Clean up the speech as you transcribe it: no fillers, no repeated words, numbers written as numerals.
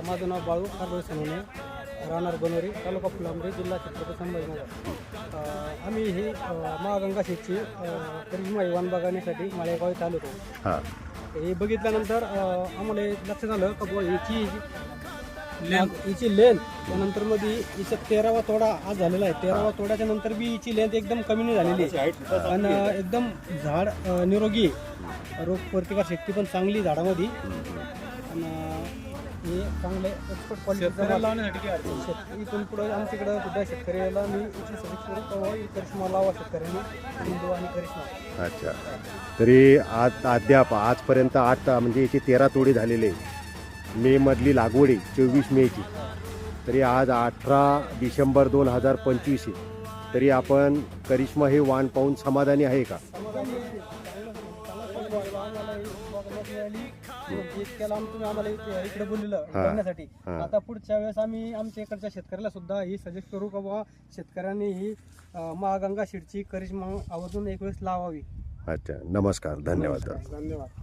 माझं नाव बाळू कारभार सोनवणे, राहणार बनोरी, तालुका फुलांब्री, जिल्हा छत्रपती संभाजीनगर. आम्ही ही महागंगा शेतची करिश्मा वाण बागायण्यासाठी माळेगाव इथं आलो होतो. हां हे बघितल्यानंतर आम्हाला लक्षात आलं का बुवा हिची लेंथ त्यानंतर मध्ये हिचा 13वा तोडा आज झालेला आहे. 13वा तोड्याच्या नंतर बी हिची लेंथ एकदम कमी नाही झालेली आणि एकदम झाड निरोगी, रोगप्रतिकार शक्ती पण चांगली झाडामध्ये आणि हे चांगले एक्सपर्ट क्वालिटीचं लावण्यासाठी इथून पुढे आमच्याकडं सुद्धा शेतकऱ्याला मी याची सजेस्ट करू का ही करिश्मा लावा शेतकऱ्यांनी, हिंदू आणि करिश्मा. अच्छा. तरी अद्याप आजपर्यंत म्हणजे याची 13 तोडे झालेले. मे मधली लागवडी 24 मेची, तरी आज 18 डिसेंबर 2025 आहे. तरी आपण करिश्मा हे वाण पाहून समाधानी आहे का? आम्हाला इकडे बोललेलं करण्यासाठी. आता पुढच्या वेळेस आम्ही आमच्या इकडच्या शेतकऱ्याला सुद्धा ही सजेस्ट करू का बाबा शेतकऱ्यांनी ही महागंगा सीडची करिश्मा आवर्जून एक वेळेस लावावी. अच्छा, नमस्कार, धन्यवाद. धन्यवाद.